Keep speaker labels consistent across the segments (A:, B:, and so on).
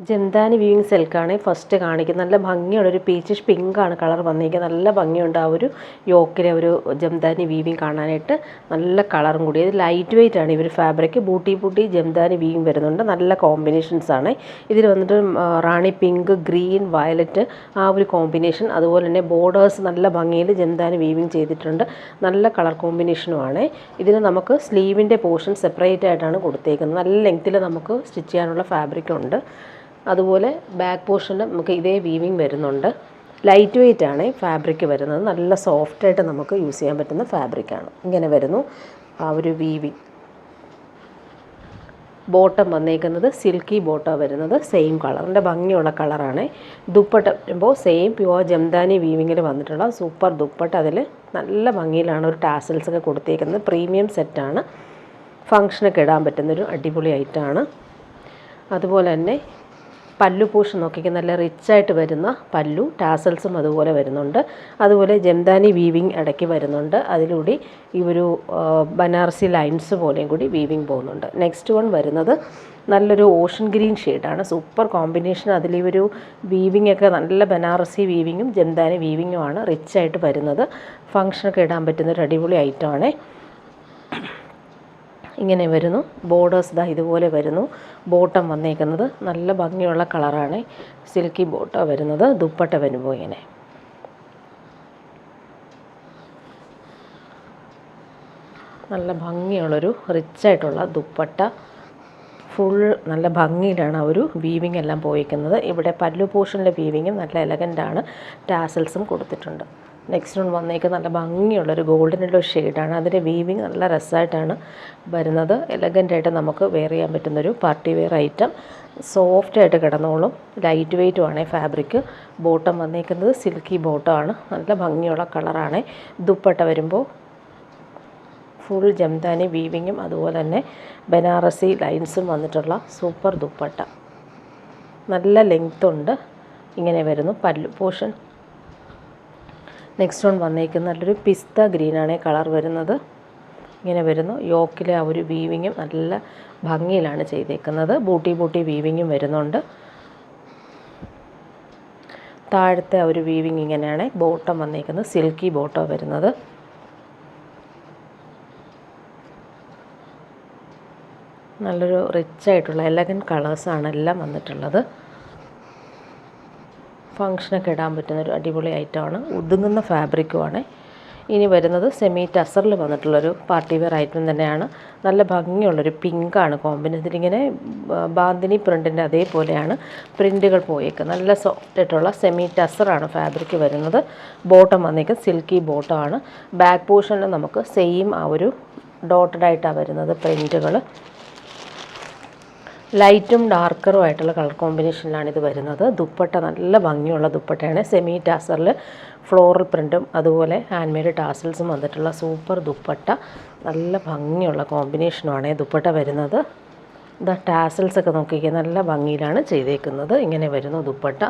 A: Jamdani weaving സിൽക്കാണ് first കാണിക്കുന്നത്. നല്ല ഭംഗിയുള്ള ഒരു പീച്ചിഷ് പിങ്കാണ് കളർ വന്നിരിക്കുന്നത്. നല്ല ഭംഗിയുണ്ട് ആ ഒരു യോക്കിലെ ഒരു ജംദാനി വീവിങ് കാണാനായിട്ട്. നല്ല കളറും കൂടി. ഇത് ലൈറ്റ് വെയിറ്റ് ആണ്. ഇവർ ഫാബ്രിക് ബൂട്ടി ജംദാനി വീവിങ് വരുന്നുണ്ട്. നല്ല കോമ്പിനേഷൻസ് ആണ്. ഇതിൽ വന്നിട്ട് റാണി പിങ്ക്, ഗ്രീൻ, വയലറ്റ് ആ ഒരു കോമ്പിനേഷൻ. അതുപോലെ തന്നെ ബോർഡേഴ്സ് നല്ല ഭംഗിയിൽ ജംദാനി വീവിങ് ചെയ്തിട്ടുണ്ട്. നല്ല കളർ കോമ്പിനേഷനുമാണ്. ഇതിന് നമുക്ക് സ്ലീവിൻ്റെ പോർഷൻ സെപ്പറേറ്റ് ആയിട്ടാണ് കൊടുത്തേക്കുന്നത്. നല്ല ലെങ്ത്തിൽ നമുക്ക് സ്റ്റിച്ച് ചെയ്യാനുള്ള ഫാബ്രിക് ഉണ്ട്. അതുപോലെ ബാക്ക് പോർഷനിൽ നമുക്ക് ഇതേ വീവിങ് വരുന്നുണ്ട്. ലൈറ്റ് വെയിറ്റ് ആണ് ഫാബ്രിക് വരുന്നത്. നല്ല സോഫ്റ്റായിട്ട് നമുക്ക് യൂസ് ചെയ്യാൻ പറ്റുന്ന ഫാബ്രിക്കാണ്. ഇങ്ങനെ വരുന്നു ആ ഒരു വീവിങ്. ബോട്ടം വന്നേക്കുന്നത് സിൽക്കി ബോട്ടം വരുന്നത്. സെയിം കളറിൻ്റെ ഭംഗിയുള്ള കളറാണ്. ദുപ്പട്ട വരുമ്പോൾ സെയിം പ്യുവർ ജംദാനി വീവിങ്ങിൽ വന്നിട്ടുള്ള സൂപ്പർ ദുപ്പട്ട. അതിൽ നല്ല ഭംഗിയിലാണ് ഒരു ടാസൽസൊക്കെ കൊടുത്തേക്കുന്നത്. പ്രീമിയം സെറ്റാണ്. ഫങ്ഷനൊക്കെ ഇടാൻ പറ്റുന്നൊരു അടിപൊളി ഐറ്റമാണ്. അതുപോലെ തന്നെ പല്ലു പോർഷൻ നോക്കിക്കാൻ നല്ല റിച്ചായിട്ട് വരുന്ന പല്ലു, ടാസൽസും അതുപോലെ വരുന്നുണ്ട്. അതുപോലെ ജംദാനി വീവിങ് ഇടയ്ക്ക് വരുന്നുണ്ട്. അതിലൂടെ ഈ ഒരു ബനാറസി ലൈൻസ് പോലെയും കൂടി വീവിങ് പോകുന്നുണ്ട്. നെക്സ്റ്റ് വൺ വരുന്നത് നല്ലൊരു ഓഷൻ ഗ്രീൻ ഷെയ്ഡാണ്. Super combination. അതിൽ ഈ ഒരു വീവിങ് ഒക്കെ നല്ല ബനാറസി വീവിങ്ങും ജംദാനി വീവിങ്ങുമാണ് റിച്ചായിട്ട് വരുന്നത്. ഫങ്ഷനൊക്കെ ഇടാൻ പറ്റുന്നൊരു അടിപൊളി ഐറ്റമാണ്. ഇങ്ങനെ വരുന്നു. ബോർഡേഴ്സ് ദാ ഇതുപോലെ വരുന്നു. ബോട്ടം വന്നേക്കുന്നത് നല്ല ഭംഗിയുള്ള കളറാണ്. സിൽക്കി ബോട്ടം വരുന്നത്. ദുപ്പട്ട വരുമ്പോൾ ഇങ്ങനെ നല്ല ഭംഗിയുള്ളൊരു റിച്ചായിട്ടുള്ള ദുപ്പട്ട. ഫുൾ നല്ല ഭംഗിയിലാണ് ആ ഒരു വീവിങ് എല്ലാം പോയിരിക്കുന്നത്. ഇവിടെ പല്ലു പോർഷനിലെ വീവിങ്ങും നല്ല എലഗൻ്റാണ്. ടാസൽസും കൊടുത്തിട്ടുണ്ട്. നെക്സ്റ്റ് വൺ വന്നേക്ക് നല്ല ഭംഗിയുള്ളൊരു ഗോൾഡൻ യെല്ലോ ഷെയ്ഡാണ്. അതിൻ്റെ വീവിങ് നല്ല രസമായിട്ടാണ് വരുന്നത്. എലഗൻ്റായിട്ട് നമുക്ക് വെയർ ചെയ്യാൻ പറ്റുന്നൊരു പാർട്ടി വെയർ ഐറ്റം. സോഫ്റ്റായിട്ട് കിടന്നോളും. ലൈറ്റ് വെയ്റ്റുമാണ് ഫാബ്രിക്. ബോട്ടം വന്നേക്കുന്നത് സിൽക്കി ബോട്ടമാണ്. നല്ല ഭംഗിയുള്ള കളറാണ്. ദുപ്പട്ട വരുമ്പോൾ ഫുൾ ജംദാനി വീവിങ്ങും അതുപോലെ തന്നെ ബനാറസി ലൈൻസും വന്നിട്ടുള്ള സൂപ്പർ ദുപ്പട്ട. നല്ല ലെങ്ത് ഉണ്ട്. ഇങ്ങനെ വരുന്നു പല്ലു പോർഷൻ. നെക്സ്റ്റ് വൺ വന്നേക്കുന്നത് നല്ലൊരു പിസ്ത ഗ്രീനാണ് കളർ വരുന്നത്. ഇങ്ങനെ വരുന്നു. യോക്കിലെ ആ ഒരു വീവിങ്ങും നല്ല ഭംഗിയിലാണ് ചെയ്തേക്കുന്നത്. ബൂട്ടി വീവിങ്ങും വരുന്നുണ്ട്. താഴത്തെ ആ ഒരു വീവിങ് ഇങ്ങനെയാണ്. ബോട്ടം വന്നേക്കുന്നത് സിൽക്കി ബോട്ടം വരുന്നത്. നല്ലൊരു റിച്ചായിട്ടുള്ള എലഗൻറ്റ് കളേഴ്സാണ് എല്ലാം വന്നിട്ടുള്ളത്. ഫങ്ഷനൊക്കെ ഇടാൻ പറ്റുന്നൊരു അടിപൊളി ഐറ്റമാണ്. ഒതുങ്ങുന്ന ഫാബ്രിക്കുമാണ്. ഇനി വരുന്നത് സെമി ടസറിൽ വന്നിട്ടുള്ളൊരു പാർട്ടി വെയർ ഐറ്റം തന്നെയാണ്. നല്ല ഭംഗിയുള്ളൊരു പിങ്കാണ് കോമ്പിനേഷൻ. ഇങ്ങനെ ബാന്തിനി പ്രിൻറ്റിൻ്റെ അതേപോലെയാണ് പ്രിൻറ്റുകൾ പോയേക്കുന്നത്. നല്ല സോഫ്റ്റായിട്ടുള്ള സെമി ടസറാണ് ഫാബ്രിക് വരുന്നത്. ബോട്ടം വന്നേക്കുന്നത് സിൽക്കി ബോട്ടമാണ്. ബാക്ക് പോർഷനിൽ നമുക്ക് സെയിം ആ ഒരു ഡോട്ടഡായിട്ടാണ് വരുന്നത് പ്രിൻറ്റുകൾ. ലൈറ്റും ഡാർക്കറും ആയിട്ടുള്ള കളർ കോമ്പിനേഷനിലാണ് ഇത് വരുന്നത്. ദുപ്പട്ട നല്ല ഭംഗിയുള്ള ദുപ്പട്ടയാണ്. സെമി ടാസറിൽ ഫ്ലോറൽ പ്രിൻറ്റും അതുപോലെ ഹാൻഡ് മെയ്ഡ് ടാസൽസും വന്നിട്ടുള്ള സൂപ്പർ ദുപ്പട്ട. നല്ല ഭംഗിയുള്ള കോമ്പിനേഷനുമാണ് ദുപ്പട്ട വരുന്നത്. ഇതാ ടാസൽസൊക്കെ നോക്കിക്കുക, നല്ല ഭംഗിയിലാണ് ചെയ്തേക്കുന്നത്. ഇങ്ങനെ വരുന്നു ദുപ്പട്ട.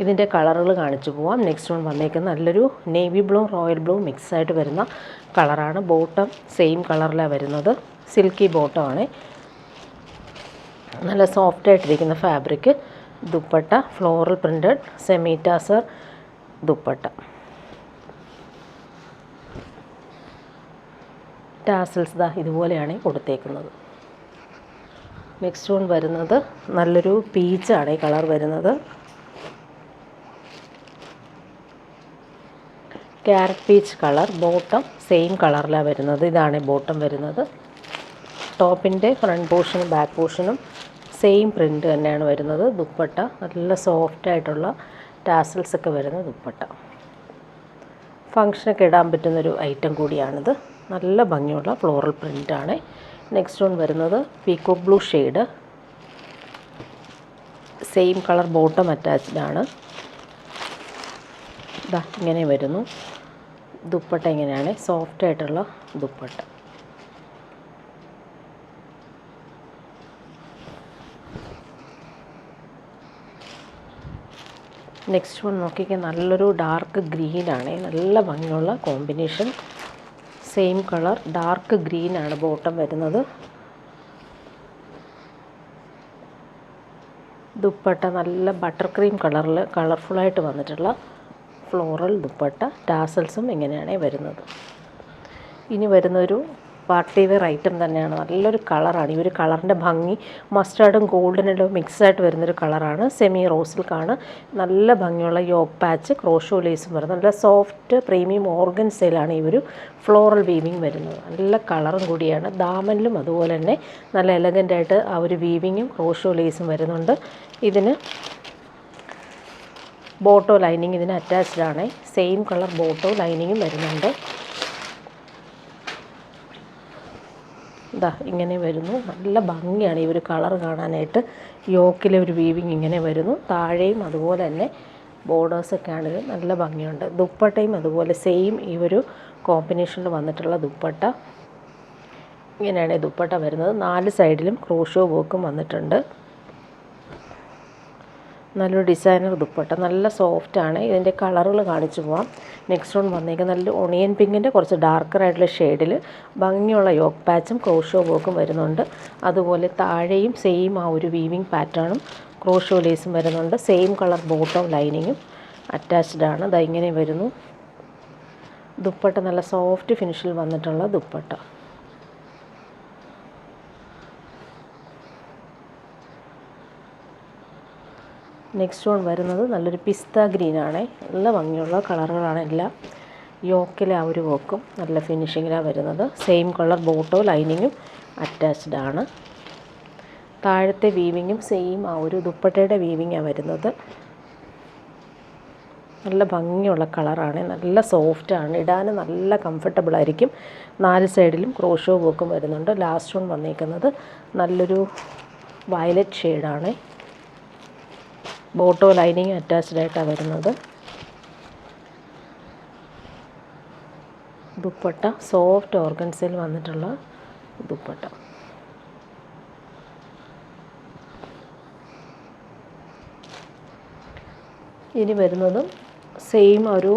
A: ഇതിൻ്റെ കളറുകൾ കാണിച്ചു പോവാം. നെക്സ്റ്റ് വൺ വന്നേക്കുന്ന നല്ലൊരു നേവി ബ്ലൂ റോയൽ ബ്ലൂ മിക്സായിട്ട് വരുന്ന കളറാണ്. ബോട്ടം സെയിം കളറിലാണ് വരുന്നത്. സിൽക്കി ബോട്ടമാണ്. നല്ല സോഫ്റ്റായിട്ടിരിക്കുന്ന fabric. Dupatta floral printed semi tussar dupatta. Tassels ദാ ഇതുപോലെയാണ് കൊടുത്തേക്കുന്നത്. നെക്സ്റ്റ് വൺ വരുന്നത് നല്ലൊരു പീച്ചാണ് ഈ കളർ വരുന്നത്. Carrot peach colour. Bottom same കളറിലാണ് വരുന്നത്. ഇതാണ് ബോട്ടം വരുന്നത്. ടോപ്പിൻ്റെ ഫ്രണ്ട് പോർഷനും ബാക്ക് പോർഷനും സെയിം പ്രിൻ്റ് തന്നെയാണ് വരുന്നത്. ദുപ്പട്ട നല്ല സോഫ്റ്റായിട്ടുള്ള ടാസൽസൊക്കെ വരുന്ന ദുപ്പട്ട. ഫങ്ഷനൊക്കെ ഇടാൻ പറ്റുന്നൊരു ഐറ്റം കൂടിയാണിത്. നല്ല ഭംഗിയുള്ള ഫ്ലോറൽ പ്രിൻ്റാണ്. നെക്സ്റ്റ് വൺ വരുന്നത് peacock blue shade. Same colour bottom attached ആണ്. ഇതാ ഇങ്ങനെ വരുന്നു. ദുപ്പട്ട ഇങ്ങനെയാണ്. സോഫ്റ്റായിട്ടുള്ള ദുപ്പട്ട. നെക്സ്റ്റ് വൺ നോക്കിക്കാൻ നല്ലൊരു ഡാർക്ക് ഗ്രീനാണ്. നല്ല ഭംഗിയുള്ള കോമ്പിനേഷൻ. സെയിം കളർ ഡാർക്ക് ഗ്രീനാണ് ബോട്ടം വരുന്നത്. ദുപ്പട്ട നല്ല ബട്ടർ ക്രീം കളറിൽ കളർഫുള്ളായിട്ട് വന്നിട്ടുള്ള ഫ്ലോറൽ ദുപ്പട്ട. ടാസൽസും ഇങ്ങനെയാണ് വരുന്നത്. ഇനി വരുന്നൊരു പാർട്ടി വെയർ ഐറ്റം തന്നെയാണ്. നല്ലൊരു കളറാണ്. ഈ ഒരു കളറിൻ്റെ ഭംഗി മസ്റ്റാർഡും ഗോൾഡനെല്ലാം മിക്സായിട്ട് വരുന്നൊരു കളറാണ്. സെമി റോസിൽക്കാണ്. നല്ല ഭംഗിയുള്ള യോക്ക് പാച്ച് ക്രോഷോ ലേസും വരുന്നത്. നല്ല സോഫ്റ്റ് പ്രീമിയം ഓർഗൻസയിലാണ് ഈ ഒരു ഫ്ലോറൽ വീവിങ് വരുന്നത്. നല്ല കളറും കൂടിയാണ്. ദാമനിലും അതുപോലെ തന്നെ നല്ല എലഗൻ്റായിട്ട് ആ ഒരു വീവിങ്ങും ക്രോഷോ ലേസും വരുന്നുണ്ട്. ഇതിന് ബോട്ടോ ലൈനിങ് ഇതിന് അറ്റാച്ച്ഡ് ആണ്. സെയിം കളർ ബോട്ടോ ലൈനിങ്ങും വരുന്നുണ്ട്. ഇതാ ഇങ്ങനെ വരുന്നു. നല്ല ഭംഗിയാണ് ഈ ഒരു കളർ കാണാനായിട്ട്. യോക്കിലെ ഒരു വീവിങ് ഇങ്ങനെ വരുന്നു. താഴെയും അതുപോലെ തന്നെ ബോർഡേഴ്സൊക്കെ ആണെങ്കിൽ നല്ല ഭംഗിയുണ്ട്. ദുപ്പട്ടയും അതുപോലെ സെയിം ഈ ഒരു കോമ്പിനേഷനിൽ വന്നിട്ടുള്ള ദുപ്പട്ട. ഇങ്ങനെയാണ് ദുപ്പട്ട വരുന്നത്. 4 സൈഡിലും ക്രോഷോ വർക്കും വന്നിട്ടുണ്ട്. നല്ലൊരു ഡിസൈനർ ദുപ്പട്ട. നല്ല സോഫ്റ്റാണ്. ഇതിൻ്റെ കളറുകൾ കാണിച്ചു പോവാം. നെക്സ്റ്റ് വൺ വന്നേക്കുന്നത് നല്ല ഒണിയൻ പിങ്കിൻ്റെ കുറച്ച് ഡാർക്കറായിട്ടുള്ള ഷെയ്ഡിൽ ഭംഗിയുള്ള യോക്ക് പാച്ചും ക്രോഷോ വർക്കും വരുന്നുണ്ട്. അതുപോലെ താഴെയും സെയിം ആ ഒരു വീവിങ് പാറ്റേണും ക്രോഷോ ലേസും വരുന്നുണ്ട്. സെയിം കളർ ബോട്ടം ലൈനിങ്ങും അറ്റാച്ച്ഡ് ആണ്. അത് ഇങ്ങനെ വരുന്നു. ദുപ്പട്ട നല്ല സോഫ്റ്റ് ഫിനിഷിൽ വന്നിട്ടുള്ള ദുപ്പട്ട. നെക്സ്റ്റ് വൺ വരുന്നത് നല്ലൊരു പിസ്ത ഗ്രീനാണ്. നല്ല ഭംഗിയുള്ള കളറുകളാണ് എല്ലാം. യോക്കിലെ ആ ഒരു വർക്കും നല്ല ഫിനിഷിങ്ങിലാണ് വരുന്നത്. സെയിം കളർ ബോട്ടോ ലൈനിങ്ങും അറ്റാച്ച്ഡ് ആണ്. താഴത്തെ വീവിങ്ങും സെയിം ആ ഒരു ദുപ്പട്ടയുടെ വീവിങ്ങാണ് വരുന്നത്. നല്ല ഭംഗിയുള്ള കളറാണ്. നല്ല സോഫ്റ്റാണ്. ഇടാൻ നല്ല കംഫർട്ടബിൾ ആയിരിക്കും. 4 സൈഡിലും ക്രോഷോ വർക്കും വരുന്നുണ്ട്. ലാസ്റ്റ് വൺ വന്നേക്കുന്നത് നല്ലൊരു വയലറ്റ് ഷെയ്ഡാണ്. ബോട്ടോ ലൈനിങ് അറ്റാച്ച്ഡ് ആയിട്ടാണ് വരുന്നത്. ദുപ്പട്ട സോഫ്റ്റ് ഓർഗൻസയിൽ വന്നിട്ടുള്ള ദുപ്പട്ട. ഇനി വരുന്നതും സെയിം ഒരു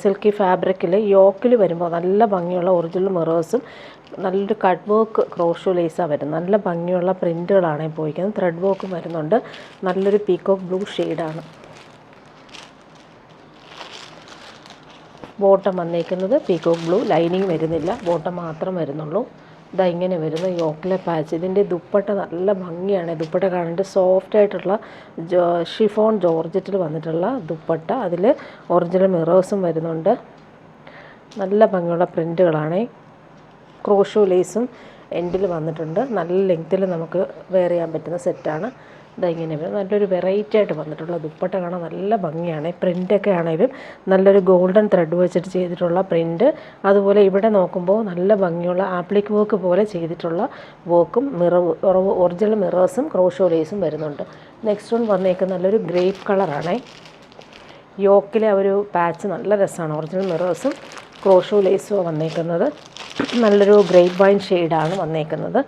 A: സിൽക്കി ഫാബ്രിക്കിൽ യോക്കിൽ വരുമ്പോൾ നല്ല ഭംഗിയുള്ള ഒറിജിനൽ മിറേഴ്സും നല്ലൊരു കട്ട് വർക്ക് ക്രോഷോ ലേസാണ് വരുന്നത്. നല്ല ഭംഗിയുള്ള പ്രിൻറ്റുകളാണ് പോയിരിക്കുന്നത്. ത്രെഡ് വർക്കും വരുന്നുണ്ട്. നല്ലൊരു പീക്കോക്ക് ബ്ലൂ ഷെയ്ഡാണ്. ബോട്ടം വന്നേക്കുന്നത് പീക്കോക്ക് ബ്ലൂ. ലൈനിങ് വരുന്നില്ല. ബോട്ടം മാത്രം വരുന്നുള്ളൂ. ഇതാ ഇങ്ങനെ വരുന്ന യോക്കിലെ പാച്ച്. ഇതിൻ്റെ ദുപ്പട്ട നല്ല ഭംഗിയാണ്. ദുപ്പട്ട കാണാനായിട്ട് സോഫ്റ്റായിട്ടുള്ള ഷിഫോൺ ജോർജറ്റിൽ വന്നിട്ടുള്ള ദുപ്പട്ട. അതിൽ ഒറിജിനൽ മിറേഴ്സും വരുന്നുണ്ട്. നല്ല ഭംഗിയുള്ള പ്രിൻറ്റുകളാണ്. ക്രോഷോ ലേസും എൻഡിൽ വന്നിട്ടുണ്ട്. നല്ല ലെങ്ത്തിൽ നമുക്ക് വെയർ ചെയ്യാൻ പറ്റുന്ന സെറ്റാണ്. ഇങ്ങനെ വരും. നല്ലൊരു വെറൈറ്റി ആയിട്ട് വന്നിട്ടുള്ള ദുപ്പട്ട കാണാൻ നല്ല ഭംഗിയാണ്. പ്രിൻ്റൊക്കെ ആണെങ്കിലും നല്ലൊരു ഗോൾഡൻ ത്രെഡ് വെച്ചിട്ട് ചെയ്തിട്ടുള്ള പ്രിൻറ്റ്. അതുപോലെ ഇവിടെ നോക്കുമ്പോൾ നല്ല ഭംഗിയുള്ള ആപ്ലിക് വർക്ക് പോലെ ചെയ്തിട്ടുള്ള വർക്കും ഒറിജിനൽ മിറേഴ്സും ക്രോഷോ ലേസും വരുന്നുണ്ട്. നെക്സ്റ്റ് വൺ വന്നേക്കുന്ന നല്ലൊരു ഗ്രേപ്പ് കളറാണ്. യോക്കിലെ ഒരു പാച്ച് നല്ല രസമാണ്. ഒറിജിനൽ മിറേഴ്സും ക്രോഷോ ലേസും വന്നേക്കുന്നത്. നല്ലൊരു ഗ്രേപ്പ് വൈൻ ഷെയ്ഡാണ് വന്നേക്കുന്നത്.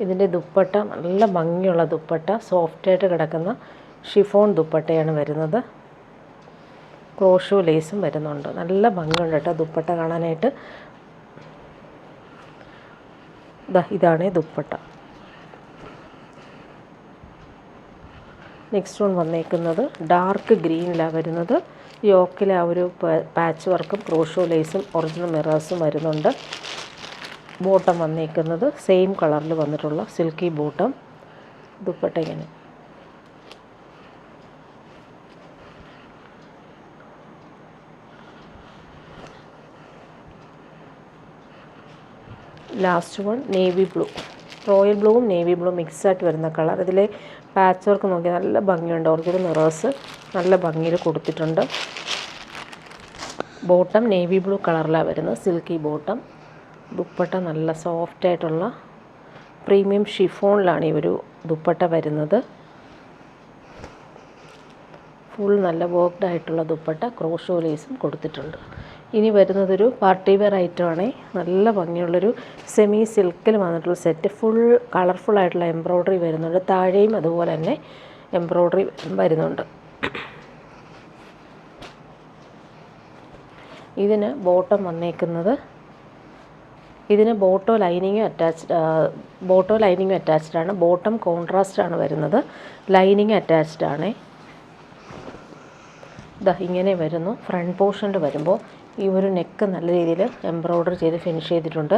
A: ഇതിൻ്റെ ദുപ്പട്ട നല്ല ഭംഗിയുള്ള ദുപ്പട്ട. സോഫ്റ്റായിട്ട് കിടക്കുന്ന ഷിഫോൺ ദുപ്പട്ടയാണ് വരുന്നത്. ക്രോഷോ ലേസും വരുന്നുണ്ട്. നല്ല ഭംഗിയുണ്ട് കേട്ടോ ദുപ്പട്ട കാണാനായിട്ട്. ഇതാണ് ദുപ്പട്ട. നെക്സ്റ്റ് വൺ വന്നേക്കുന്നത് ഡാർക്ക് ഗ്രീനിലാണ് വരുന്നത്. യോക്കിലെ ആ ഒരു പാച്ച് വർക്കും ക്രോഷോ ലേസും ഒറിജിനൽ മിറേഴ്സും വരുന്നുണ്ട്. ബോട്ടം വന്നേക്കുന്നത് സെയിം കളറിൽ വന്നിട്ടുള്ള സിൽക്കി ബോട്ടം. ദുപ്പട്ട ഇങ്ങനെ. Last one navy blue. Royal ബ്ലൂവും നേവി ബ്ലൂ മിക്സായിട്ട് വരുന്ന കളർ. ഇതിലെ പാച്ച് വർക്ക് നോക്കി നല്ല ഭംഗിയുണ്ട്. ഒറിജിനൽ മിറേഴ്സ് നല്ല ഭംഗിയിൽ കൊടുത്തിട്ടുണ്ട്. ബോട്ടം നേവി ബ്ലൂ കളറിലാണ് വരുന്നത്. Silky bottom. ദുപ്പട്ട നല്ല സോഫ്റ്റായിട്ടുള്ള പ്രീമിയം ഷിഫോണിലാണ് ഈ ഒരു ദുപ്പട്ട വരുന്നത്. ഫുൾ നല്ല വർക്ക്ഡ് ആയിട്ടുള്ള ദുപ്പട്ട. ക്രോഷോ ലേസും കൊടുത്തിട്ടുണ്ട്. ഇനി വരുന്നതൊരു പാർട്ടി വെയർ ഐറ്റമാണ്. നല്ല ഭംഗിയുള്ളൊരു സെമി സിൽക്കിൽ വന്നിട്ടുള്ള സെറ്റ്. ഫുൾ കളർഫുള്ളായിട്ടുള്ള എംബ്രോയ്ഡറി വരുന്നുണ്ട്. താഴെയും അതുപോലെ തന്നെ എംബ്രോയ്ഡറി വരുന്നുണ്ട്. ഇതിന് ബോട്ടം വന്നേക്കുന്നത് ഇതിന് ബോട്ടോ ലൈനിങ് അറ്റാച്ച്ഡ് ആണ്. ബോട്ടം കോൺട്രാസ്റ്റ് ആണ് വരുന്നത്, ലൈനിങ് അറ്റാച്ച്ഡ് ആണ്. ഇതാ ഇങ്ങനെ വരുന്നു. ഫ്രണ്ട് പോർഷനിൽ വരുമ്പോൾ ഈ ഒരു നെക്ക് നല്ല രീതിയിൽ എംബ്രോയ്ഡറി ചെയ്ത് ഫിനിഷ് ചെയ്തിട്ടുണ്ട്.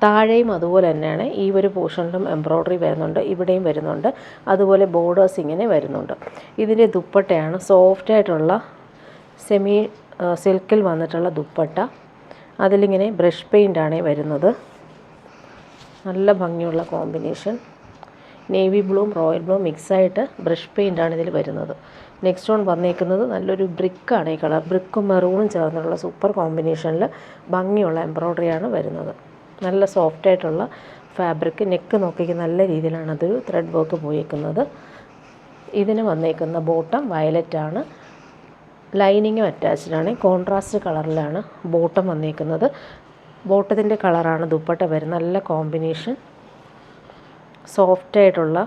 A: താഴെയും അതുപോലെ തന്നെയാണ്. ഈ ഒരു പോർഷനിലും എംബ്രോയ്ഡറി വരുന്നുണ്ട്, ഇവിടെയും വരുന്നുണ്ട്. അതുപോലെ ബോർഡേഴ്സ് ഇങ്ങനെ വരുന്നുണ്ട്. ഇതിൻ്റെ ദുപ്പട്ടയാണ് സോഫ്റ്റായിട്ടുള്ള സെമി സിൽക്കിൽ വന്നിട്ടുള്ള ദുപ്പട്ട. അതിലിങ്ങനെ ബ്രഷ് പെയിൻ്റാണ് വരുന്നത്. നല്ല ഭംഗിയുള്ള കോമ്പിനേഷൻ. നേവി ബ്ലൂവും റോയൽ ബ്ലൂ മിക്സായിട്ട് ബ്രഷ് പെയിൻ്റാണ് ഇതിൽ വരുന്നത്. നെക്സ്റ്റ് വൺ വന്നേക്കുന്നത് നല്ലൊരു ബ്രിക്കാണ്. ഈ കളർ ബ്രിക്കും മെറൂണും ചേർന്നുള്ള സൂപ്പർ കോമ്പിനേഷനിൽ ഭംഗിയുള്ള എംബ്രോയ്ഡറിയാണ് വരുന്നത്. നല്ല സോഫ്റ്റായിട്ടുള്ള ഫാബ്രിക്. നെക്ക് നോക്കിക്ക് നല്ല രീതിയിലാണ് അതൊരു ത്രെഡ് വർക്ക് പോയേക്കുന്നത്. ഇതിന് വന്നേക്കുന്ന ബോട്ടം വയലറ്റാണ്, ലൈനിങ്ങും അറ്റാച്ച്ഡ് ആണ്. കോൺട്രാസ്റ്റ് കളറിലാണ് ബോട്ടം വന്നേക്കുന്നത്. ബോട്ടത്തിൻ്റെ കളറാണ് ദുപ്പട്ട വരുന്നത്. നല്ല കോമ്പിനേഷൻ, സോഫ്റ്റായിട്ടുള്ള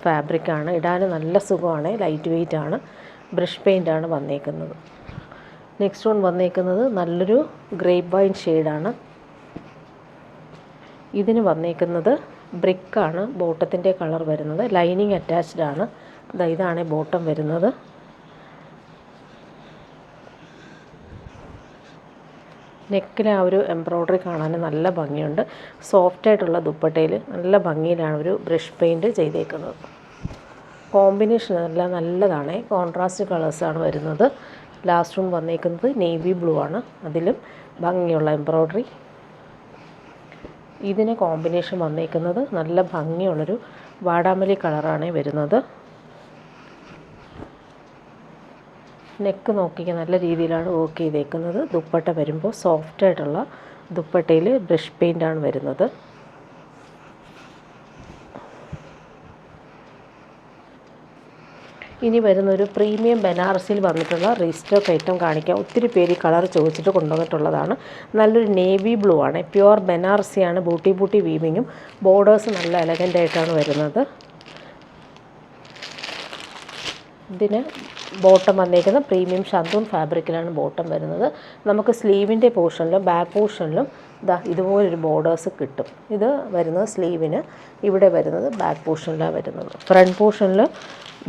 A: ഫാബ്രിക്കാണ്. ഇടാൻ നല്ല സുഖമാണ്, ലൈറ്റ് വെയ്റ്റ് ആണ്. ബ്രഷ് പെയിൻ്റാണ് വന്നേക്കുന്നത്. നെക്സ്റ്റ് വൺ വന്നേക്കുന്നത് നല്ലൊരു ഗ്രേപ്പ് വൈൻ ഷെയ്ഡാണ്. ഇതിന് വന്നേക്കുന്നത് ബ്രിക്കാണ് ബോട്ടത്തിൻ്റെ കളർ വരുന്നത്. ലൈനിങ് അറ്റാച്ച്ഡ് ആണ്. ഇതാണ് ബോട്ടം വരുന്നത്. നെക്കിൽ ആ ഒരു എംബ്രോയ്ഡറി കാണാൻ നല്ല ഭംഗിയുണ്ട്. സോഫ്റ്റായിട്ടുള്ള ദുപ്പട്ടയിൽ നല്ല ഭംഗിയിലാണ് ഒരു ബ്രഷ് പെയിൻറ്റ് ചെയ്തേക്കുന്നത്. കോമ്പിനേഷൻ എല്ലാം നല്ലതാണ്. കോൺട്രാസ്റ്റ് കളേഴ്സാണ് വരുന്നത്. ലാസ്റ്റ് വൺ വന്നേക്കുന്നത് നേവി ബ്ലൂ ആണ്. അതിലും ഭംഗിയുള്ള എംബ്രോയ്ഡറി. ഇതിന് കോമ്പിനേഷൻ വന്നേക്കുന്നത് നല്ല ഭംഗിയുള്ളൊരു വാടാമല്ലി കളറാണ് വരുന്നത്. നെക്ക് നോക്കിക്ക് നല്ല രീതിയിലാണ് വർക്ക് ചെയ്തേക്കുന്നത്. ദുപ്പട്ട വരുമ്പോൾ സോഫ്റ്റായിട്ടുള്ള ദുപ്പട്ടയിൽ ബ്രഷ് പെയിൻ്റാണ് വരുന്നത്. ഇനി വരുന്നൊരു പ്രീമിയം ബനാറസിൽ വന്നിട്ടുള്ള റീസ്റ്റോക്ക് ഐറ്റം കാണിക്കാം. ഒത്തിരി പേര് ഈ കളർ ചോദിച്ചിട്ട് കൊണ്ടുവന്നിട്ടുള്ളതാണ്. നല്ലൊരു നേവി ബ്ലൂ ആണ്. പ്യുവർ ബനാറസിയാണ്. ബൂട്ടി വീവിങ്ങും ബോർഡേഴ്സ് നല്ല എലഗൻ്റായിട്ടാണ് വരുന്നത്. ഇതിന് ബോട്ടം വന്നേക്കുന്ന പ്രീമിയം ഷന്തൂൺ ഫാബ്രിക്കിലാണ് ബോട്ടം വരുന്നത്. നമുക്ക് സ്ലീവിൻ്റെ പോർഷനിലും ബാക്ക് പോർഷനിലും ഇതുപോലൊരു ബോർഡേഴ്സ് കിട്ടും. ഇത് വരുന്നത് സ്ലീവിന്, ഇവിടെ വരുന്നത് ബാക്ക് പോർഷനിലാണ് വരുന്നത്. ഫ്രണ്ട് പോർഷനിൽ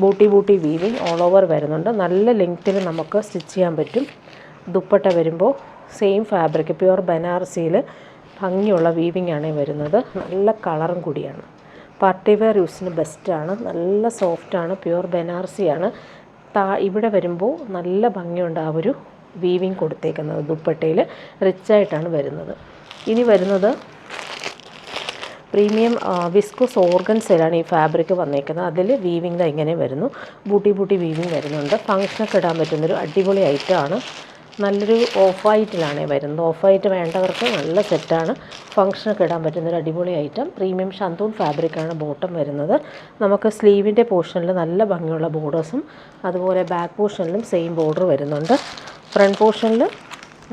A: ബൂട്ടി വീവിങ് ഓൾ ഓവർ വരുന്നുണ്ട്. നല്ല ലെങ്ത്തിൽ നമുക്ക് സ്റ്റിച്ച് ചെയ്യാൻ പറ്റും. ദുപ്പട്ട വരുമ്പോൾ സെയിം ഫാബ്രിക് പ്യുവർ ബനാറസിയിൽ ഭംഗിയുള്ള വീവിങ് ആണ് വരുന്നത്. നല്ല കളറും കൂടിയാണ്. പാർട്ടി വെയർ യൂസിന് ബെസ്റ്റാണ്. നല്ല സോഫ്റ്റാണ്. പ്യുവർ ബനാറസിയാണ്. ഇവിടെ വരുമ്പോൾ നല്ല ഭംഗിയുണ്ട് ആ ഒരു വീവിങ് കൊടുത്തേക്കുന്നത്. ദുപ്പട്ടയിൽ റിച്ചായിട്ടാണ് വരുന്നത്. ഇനി വരുന്നത് പ്രീമിയം വിസ്കോസ് ഓർഗൻസയിലാണ് ഈ ഫാബ്രിക് വന്നേക്കുന്നത്. അതിൽ വീവിങ് ഇങ്ങനെ വരുന്നു. ബൂട്ടി വീവിങ് വരുന്നുണ്ട്. ഫങ്ഷനൊക്കെ ഇടാൻ പറ്റുന്നൊരു അടിപൊളി ഐറ്റമാണ്. നല്ലൊരു ഓഫ് വൈറ്റിലാണ് വരുന്നത്. ഓഫ് വൈറ്റ് വേണ്ടവർക്ക് നല്ല സെറ്റാണ്. ഫങ്ഷനൊക്കെ ഇടാൻ പറ്റുന്നൊരു അടിപൊളി ഐറ്റം. പ്രീമിയം ഷന്തൂൺ ഫാബ്രിക്കാണ് ബോട്ടം വരുന്നത്. നമുക്ക് സ്ലീവിൻ്റെ പോർഷനിൽ നല്ല ഭംഗിയുള്ള ബോർഡേഴ്സും അതുപോലെ ബാക്ക് പോർഷനിലും സെയിം ബോർഡർ വരുന്നുണ്ട്. ഫ്രണ്ട് പോർഷനിൽ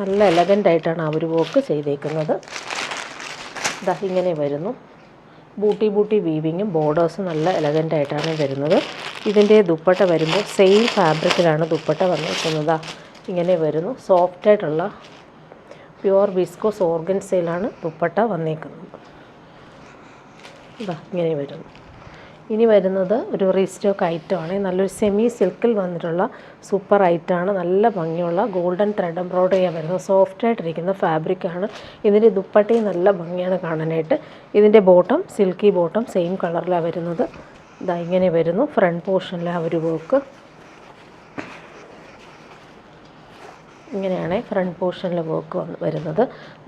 A: നല്ല എലഗൻ്റായിട്ടാണ് ആ ഒരു വർക്ക് ചെയ്തേക്കുന്നത്. ഇങ്ങനെ വരുന്നു. ബൂട്ടി വീവിങ്ങും ബോർഡേഴ്സും നല്ല എലഗൻ്റായിട്ടാണ് വരുന്നത്. ഇതിൻ്റെ ദുപ്പട്ട വരുമ്പോൾ സെയിം ഫാബ്രിക്കിലാണ് ദുപ്പട്ട വന്നിരിക്കുന്നത്. ഇങ്ങനെ വരുന്നു. സോഫ്റ്റായിട്ടുള്ള പ്യുവർ വിസ്കോസ് ഓർഗൻസയിലാണ് ദുപ്പട്ട വന്നേക്കുന്നത്. ഇങ്ങനെ വരുന്നു. ഇനി വരുന്നത് ഒരു റീസ്റ്റോക്ക് ഐറ്റമാണ്. നല്ലൊരു സെമി സിൽക്കിൽ വന്നിട്ടുള്ള സൂപ്പർ ഐറ്റമാണ്. നല്ല ഭംഗിയുള്ള ഗോൾഡൻ ത്രെഡ് എംബ്രോയ്ഡറിയാണ് വരുന്നത്. സോഫ്റ്റായിട്ടിരിക്കുന്ന ഫാബ്രിക്കാണ്. ഇതിൻ്റെ ദുപ്പട്ടയും നല്ല ഭംഗിയാണ് കാണാനായിട്ട്. ഇതിൻ്റെ ബോട്ടം സിൽക്കി ബോട്ടം സെയിം കളറിലാണ് വരുന്നത്. ഇങ്ങനെ വരുന്നു. ഫ്രണ്ട് പോർഷനിലെ ആ ഒരു വർക്ക് ഇങ്ങനെയാണ്. ഫ്രണ്ട് പോർഷനിൽ വർക്ക് വരുന്നത്.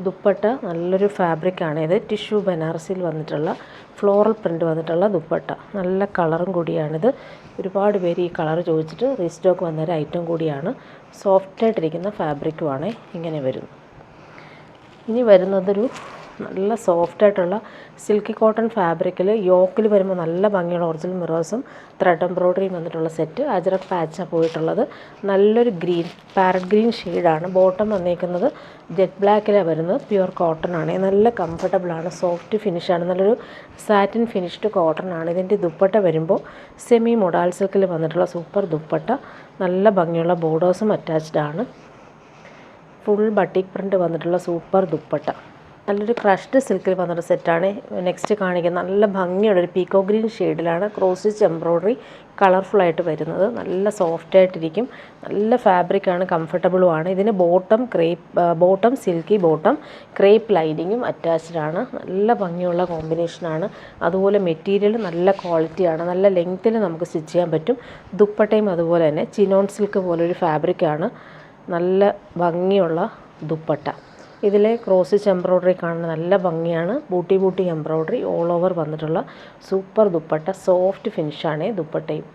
A: ദുപ്പട്ട നല്ലൊരു ഫാബ്രിക്കാണ്. ഇത് ടിഷ്യൂ ബനാറസിൽ വന്നിട്ടുള്ള ഫ്ലോറൽ പ്രിൻ്റ് വന്നിട്ടുള്ള ദുപ്പട്ട. നല്ല കളറും കൂടിയാണിത്. ഒരുപാട് പേര് ഈ കളർ ചോദിച്ചിട്ട് റീസ്റ്റോക്ക് വന്നൊരു ഐറ്റം കൂടിയാണ്. സോഫ്റ്റായിട്ടിരിക്കുന്ന ഫാബ്രിക്കുമാണ്. ഇങ്ങനെ വരുന്നു. ഇനി വരുന്നതൊരു നല്ല സോഫ്റ്റായിട്ടുള്ള സിൽക്കി കോട്ടൺ ഫാബ്രിക്കിൽ യോക്കിൽ വരുമ്പോൾ നല്ല ഭംഗിയുള്ള ഒറിജിനൽ മിറേഴ്സും ത്രെഡ് എംബ്രോയ്ഡറിയും വന്നിട്ടുള്ള സെറ്റ്. അജറക് പാച്ചാണ് പോയിട്ടുള്ളത്. നല്ലൊരു ഗ്രീൻ പാരറ്റ് ഗ്രീൻ ഷെയ്ഡാണ്. ബോട്ടം വന്നേക്കുന്നത് ജെറ്റ് ബ്ലാക്കിലാണ് വരുന്നത്. പ്യുവർ കോട്ടൺ ആണ്. നല്ല കംഫർട്ടബിളാണ്. സോഫ്റ്റ് ഫിനിഷാണ്. നല്ലൊരു സാറ്റിൻ ഫിനിഷ്ഡ് കോട്ടൺ ആണ്. ഇതിൻ്റെ ദുപ്പട്ട വരുമ്പോൾ സെമി മൊഡാൽ സിൽക്കിൽ വന്നിട്ടുള്ള സൂപ്പർ ദുപ്പട്ട. നല്ല ഭംഗിയുള്ള ബോർഡേഴ്സും അറ്റാച്ച്ഡ് ആണ്. ഫുൾ ബട്ടിക് പ്രിൻ്റ് വന്നിട്ടുള്ള സൂപ്പർ ദുപ്പട്ട. നല്ലൊരു ക്രഷ്ഡ് സിൽക്കിൽ വന്നൊരു സെറ്റാണ് നെക്സ്റ്റ് കാണിക്കുന്നത്. നല്ല ഭംഗിയുള്ളൊരു പീക്കോ ഗ്രീൻ ഷെയ്ഡിലാണ് ക്രോസ് സ്റ്റിച്ച് എംബ്രോയ്ഡറി കളർഫുള്ളായിട്ട് വരുന്നത്. നല്ല സോഫ്റ്റായിട്ടിരിക്കും, നല്ല ഫാബ്രിക്കാണ്, കംഫർട്ടബിളുമാണ്. ഇതിന് ബോട്ടം സിൽക്കി ബോട്ടം, ക്രേപ്പ് ലൈനിങ്ങും അറ്റാച്ച്ഡ് ആണ്. നല്ല ഭംഗിയുള്ള കോമ്പിനേഷനാണ്. അതുപോലെ മെറ്റീരിയൽ നല്ല ക്വാളിറ്റിയാണ്, നല്ല ലെങ്ത്തിൽ നമുക്ക് സ്റ്റിച്ച് ചെയ്യാൻ പറ്റും. ദുപ്പട്ടയും അതുപോലെ തന്നെ ചിനോൺ സിൽക്ക് പോലൊരു ഫാബ്രിക്കാണ്. നല്ല ഭംഗിയുള്ള ദുപ്പട്ട. ഇതിലെ ക്രോസ് സ്റ്റിച്ച് എംബ്രോയ്ഡറി കാണുന്നത് നല്ല ഭംഗിയാണ്. ബൂട്ടി എംബ്രോയ്ഡറി ഓൾ ഓവർ വന്നിട്ടുള്ള സൂപ്പർ ദുപ്പട്ട. സോഫ്റ്റ് ഫിനിഷാണ് ദുപ്പട്ടയും.